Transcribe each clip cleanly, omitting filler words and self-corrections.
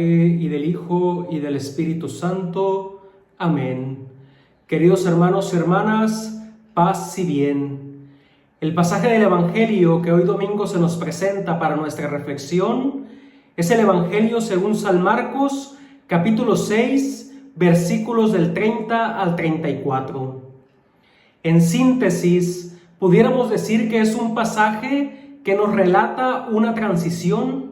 Padre, y del Hijo, y del Espíritu Santo. Amén. Queridos hermanos y hermanas, paz y bien. El pasaje del Evangelio que hoy domingo se nos presenta para nuestra reflexión es el Evangelio según San Marcos, capítulo 6, versículos del 30 al 34. En síntesis, pudiéramos decir que es un pasaje que nos relata una transición,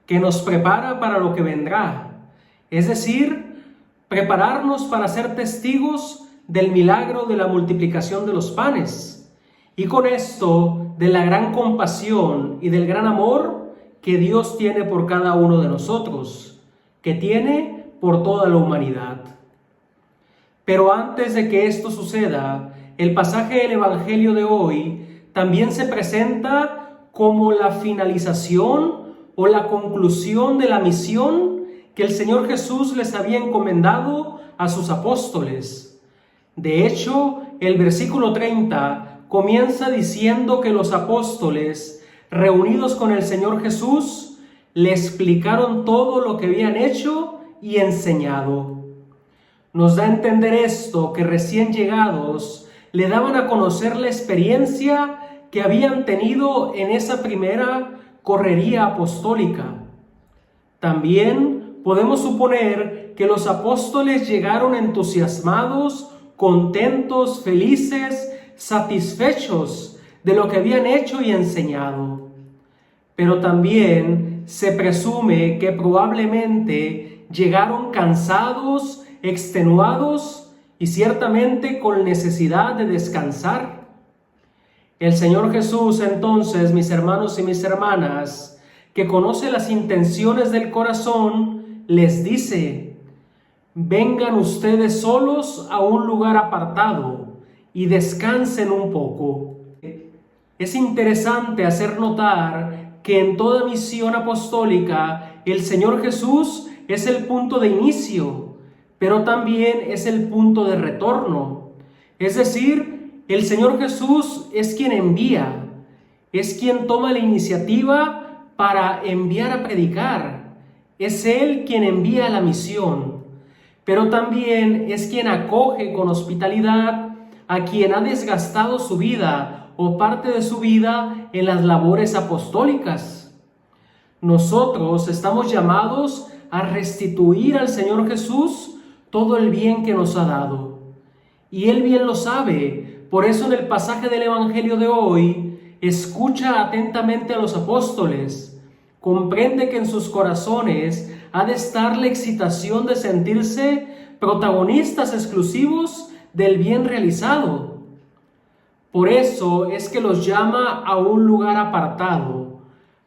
que nos prepara para lo que vendrá, es decir, prepararnos para ser testigos del milagro de la multiplicación de los panes, y con esto de la gran compasión y del gran amor que Dios tiene por cada uno de nosotros, que tiene por toda la humanidad. Pero antes de que esto suceda, el pasaje del Evangelio de hoy también se presenta como la finalización o la conclusión de la misión que el Señor Jesús les había encomendado a sus apóstoles. De hecho, el versículo 30 comienza diciendo que los apóstoles, reunidos con el Señor Jesús, le explicaron todo lo que habían hecho y enseñado. Nos da a entender esto, que recién llegados le daban a conocer la experiencia que habían tenido en esa primera correría apostólica. También podemos suponer que los apóstoles llegaron entusiasmados, contentos, felices, satisfechos de lo que habían hecho y enseñado. Pero también se presume que probablemente llegaron cansados, extenuados y ciertamente con necesidad de descansar. El Señor Jesús, entonces, mis hermanos y mis hermanas, que conoce las intenciones del corazón, les dice: vengan ustedes solos a un lugar apartado y descansen un poco. Es interesante hacer notar que en toda misión apostólica el Señor Jesús es el punto de inicio, pero también es el punto de retorno. Es decir, el Señor Jesús es quien envía, es quien toma la iniciativa para enviar a predicar. Es Él quien envía la misión, pero también es quien acoge con hospitalidad a quien ha desgastado su vida o parte de su vida en las labores apostólicas. Nosotros estamos llamados a restituir al Señor Jesús todo el bien que nos ha dado. Y Él bien lo sabe. Por eso en el pasaje del Evangelio de hoy, escucha atentamente a los apóstoles, comprende que en sus corazones ha de estar la excitación de sentirse protagonistas exclusivos del bien realizado. Por eso es que los llama a un lugar apartado,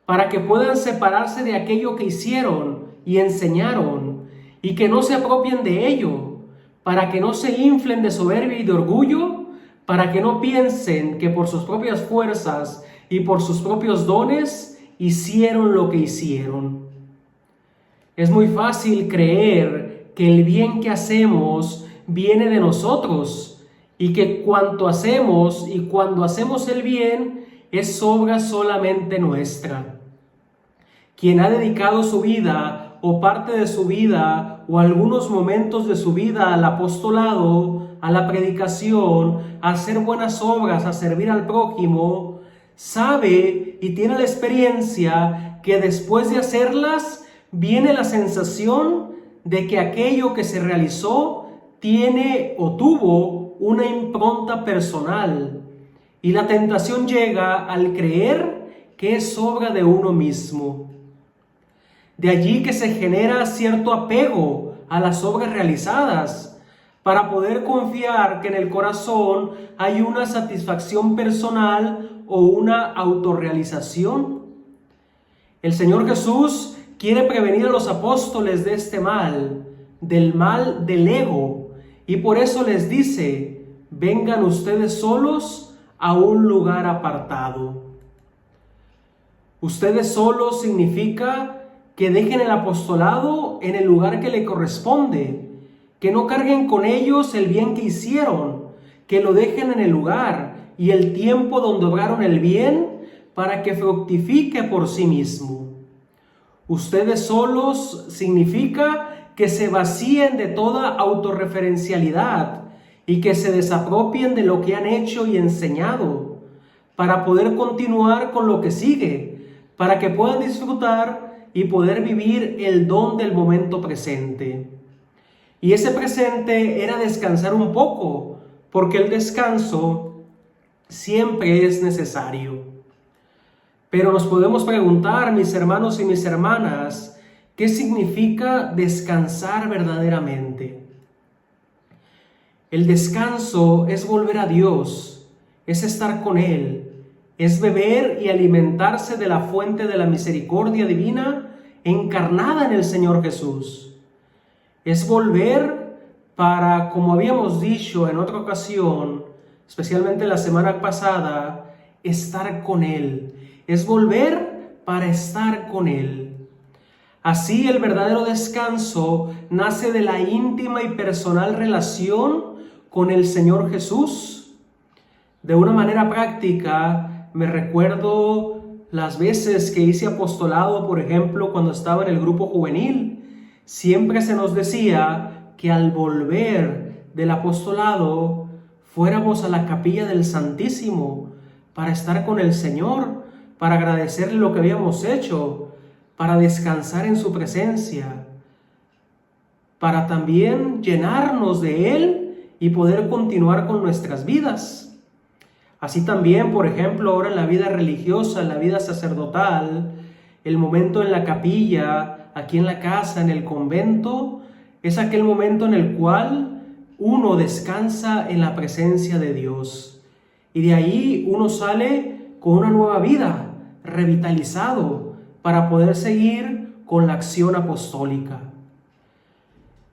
para que puedan separarse de aquello que hicieron y enseñaron, y que no se apropien de ello, para que no se inflen de soberbia y de orgullo, para que no piensen que por sus propias fuerzas y por sus propios dones hicieron lo que hicieron. Es muy fácil creer que el bien que hacemos viene de nosotros y que cuanto hacemos y cuando hacemos el bien es obra solamente nuestra. Quien ha dedicado su vida o parte de su vida o algunos momentos de su vida al apostolado, a la predicación, a hacer buenas obras, a servir al prójimo, sabe y tiene la experiencia que después de hacerlas viene la sensación de que aquello que se realizó tiene o tuvo una impronta personal, y la tentación llega al creer que es obra de uno mismo. De allí que se genera cierto apego a las obras realizadas, para poder confiar que en el corazón hay una satisfacción personal o una autorrealización. El Señor Jesús quiere prevenir a los apóstoles de este mal, del mal del ego, y por eso les dice: vengan ustedes solos a un lugar apartado. Ustedes solos significa que dejen el apostolado en el lugar que le corresponde, que no carguen con ellos el bien que hicieron, que lo dejen en el lugar y el tiempo donde obraron el bien para que fructifique por sí mismo. Ustedes solos significa que se vacíen de toda autorreferencialidad y que se desapropien de lo que han hecho y enseñado para poder continuar con lo que sigue, para que puedan disfrutar y poder vivir el don del momento presente. Y ese presente era descansar un poco, porque el descanso siempre es necesario. Pero nos podemos preguntar, mis hermanos y mis hermanas, ¿qué significa descansar verdaderamente? El descanso es volver a Dios, es estar con Él, es beber y alimentarse de la fuente de la misericordia divina encarnada en el Señor Jesús. Es volver para, como habíamos dicho en otra ocasión, especialmente la semana pasada, estar con Él. Es volver para estar con Él. Así el verdadero descanso nace de la íntima y personal relación con el Señor Jesús. De una manera práctica, me recuerdo las veces que hice apostolado, por ejemplo, cuando estaba en el grupo juvenil. Siempre se nos decía que al volver del apostolado fuéramos a la capilla del Santísimo para estar con el Señor, para agradecerle lo que habíamos hecho, para descansar en su presencia, para también llenarnos de Él y poder continuar con nuestras vidas. Así también, por ejemplo, ahora en la vida religiosa, en la vida sacerdotal, el momento en la capilla, aquí en la casa, en el convento, es aquel momento en el cual uno descansa en la presencia de Dios. Y de ahí uno sale con una nueva vida, revitalizado, para poder seguir con la acción apostólica.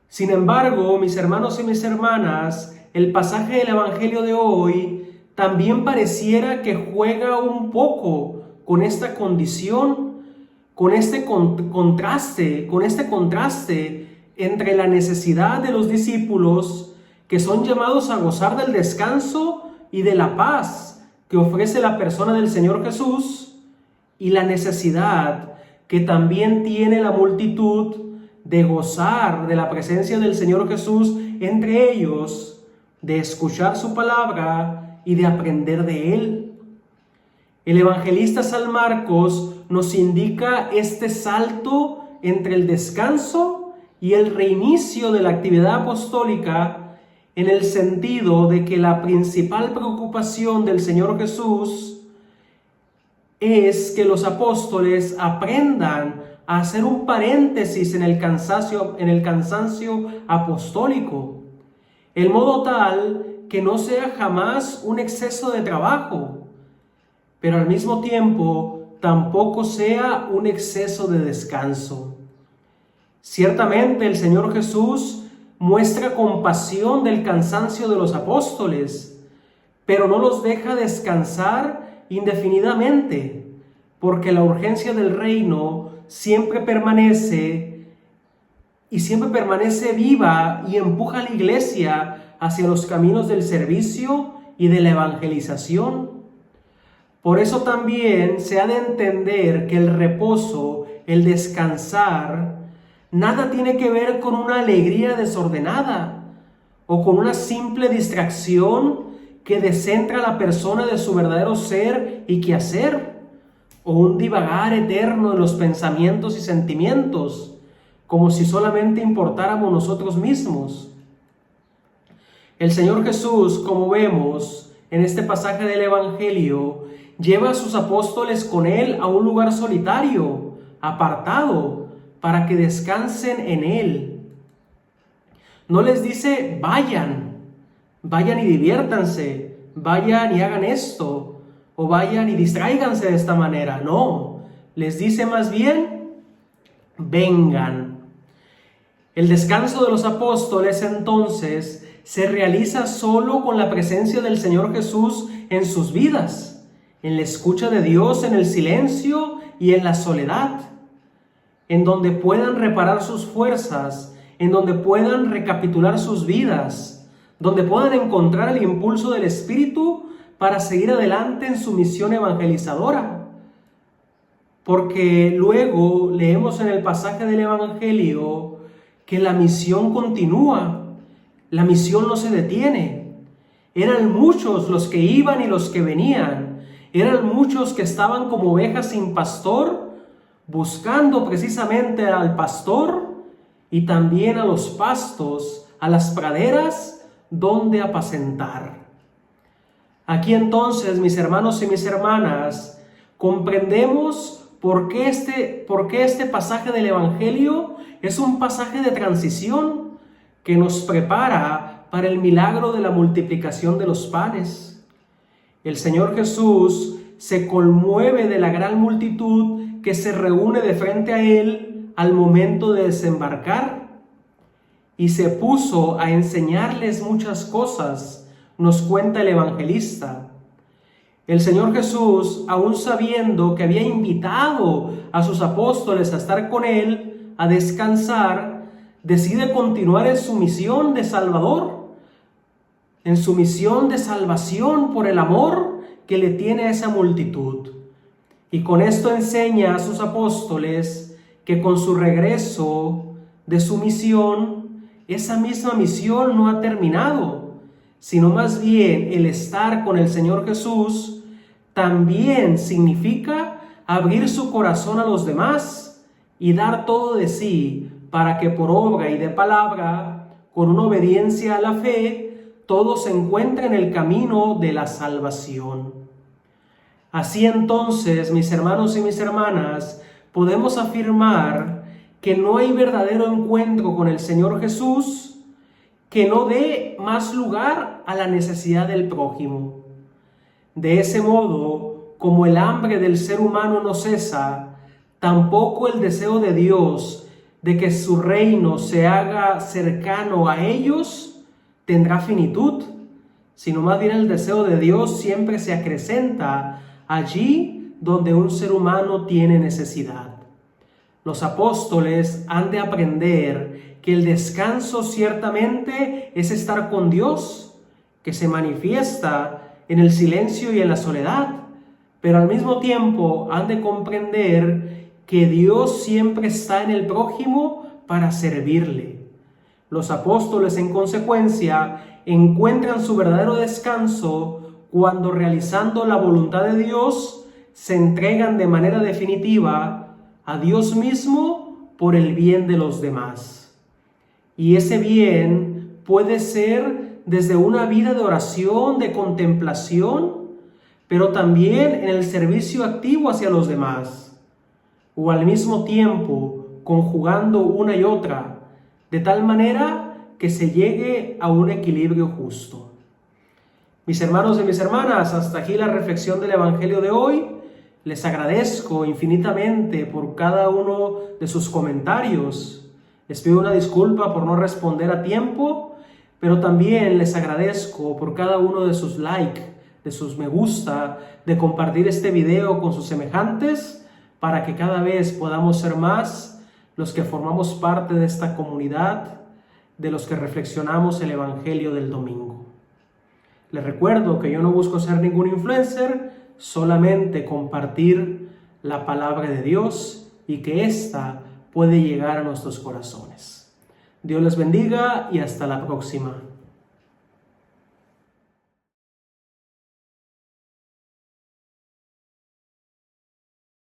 Sin embargo, mis hermanos y mis hermanas, el pasaje del Evangelio de hoy también pareciera que juega un poco con esta condición, con este contraste entre la necesidad de los discípulos que son llamados a gozar del descanso y de la paz que ofrece la persona del Señor Jesús, y la necesidad que también tiene la multitud de gozar de la presencia del Señor Jesús entre ellos, de escuchar su palabra y de aprender de Él. El evangelista San Marcos nos indica este salto entre el descanso y el reinicio de la actividad apostólica, en el sentido de que la principal preocupación del Señor Jesús es que los apóstoles aprendan a hacer un paréntesis en el cansancio apostólico, el modo tal que no sea jamás un exceso de trabajo, pero al mismo tiempo tampoco sea un exceso de descanso. Ciertamente el Señor Jesús muestra compasión del cansancio de los apóstoles, pero no los deja descansar indefinidamente, porque la urgencia del reino siempre permanece viva y empuja a la iglesia hacia los caminos del servicio y de la evangelización. Por eso también se ha de entender que el reposo, el descansar, nada tiene que ver con una alegría desordenada o con una simple distracción que descentra a la persona de su verdadero ser y quehacer, o un divagar eterno en los pensamientos y sentimientos, como si solamente importáramos nosotros mismos. El Señor Jesús, como vemos en este pasaje del Evangelio, lleva a sus apóstoles con Él a un lugar solitario, apartado, para que descansen en Él. No les dice, vayan y diviértanse, vayan y hagan esto, o vayan y distráiganse de esta manera. No, les dice más bien, vengan. El descanso de los apóstoles entonces se realiza solo con la presencia del Señor Jesús en sus vidas, en la escucha de Dios, en el silencio y en la soledad, en donde puedan reparar sus fuerzas, en donde puedan recapitular sus vidas, donde puedan encontrar el impulso del Espíritu para seguir adelante en su misión evangelizadora. porque luego leemos en el pasaje del Evangelio que la misión continúa, la misión no se detiene. Eran muchos los que iban y los que venían, eran muchos que estaban como ovejas sin pastor, buscando precisamente al pastor y también a los pastos, a las praderas donde apacentar. Aquí entonces, mis hermanos y mis hermanas, comprendemos por qué este pasaje del Evangelio es un pasaje de transición que nos prepara para el milagro de la multiplicación de los panes. El Señor Jesús se conmueve de la gran multitud que se reúne de frente a Él al momento de desembarcar y se puso a enseñarles muchas cosas, nos cuenta el evangelista. El Señor Jesús, aún sabiendo que había invitado a sus apóstoles a estar con Él, a descansar, decide continuar en su misión de Salvador, en su misión de salvación por el amor que le tiene a esa multitud. Y con esto enseña a sus apóstoles que con su regreso de su misión, esa misma misión no ha terminado, sino más bien el estar con el Señor Jesús también significa abrir su corazón a los demás y dar todo de sí para que por obra y de palabra, con una obediencia a la fe, todos se encuentren en el camino de la salvación. Así entonces, mis hermanos y mis hermanas, podemos afirmar que no hay verdadero encuentro con el Señor Jesús que no dé más lugar a la necesidad del prójimo. De ese modo, como el hambre del ser humano no cesa, tampoco el deseo de Dios de que su reino se haga cercano a ellos tendrá finitud, sino más bien el deseo de Dios siempre se acrecenta allí donde un ser humano tiene necesidad. Los apóstoles han de aprender que el descanso ciertamente es estar con Dios, que se manifiesta en el silencio y en la soledad, pero al mismo tiempo han de comprender que Dios siempre está en el prójimo para servirle. Los apóstoles, en consecuencia, encuentran su verdadero descanso cuando, realizando la voluntad de Dios, se entregan de manera definitiva a Dios mismo por el bien de los demás. Y ese bien puede ser desde una vida de oración, de contemplación, pero también en el servicio activo hacia los demás, o al mismo tiempo conjugando una y otra, de tal manera que se llegue a un equilibrio justo. Mis hermanos y mis hermanas, hasta aquí la reflexión del Evangelio de hoy. Les agradezco infinitamente por cada uno de sus comentarios. Les pido una disculpa por no responder a tiempo, pero también les agradezco por cada uno de sus likes, de sus me gusta, de compartir este video con sus semejantes, para que cada vez podamos ser más los que formamos parte de esta comunidad, de los que reflexionamos el Evangelio del domingo. Les recuerdo que yo no busco ser ningún influencer, solamente compartir la palabra de Dios y que ésta puede llegar a nuestros corazones. Dios les bendiga y hasta la próxima.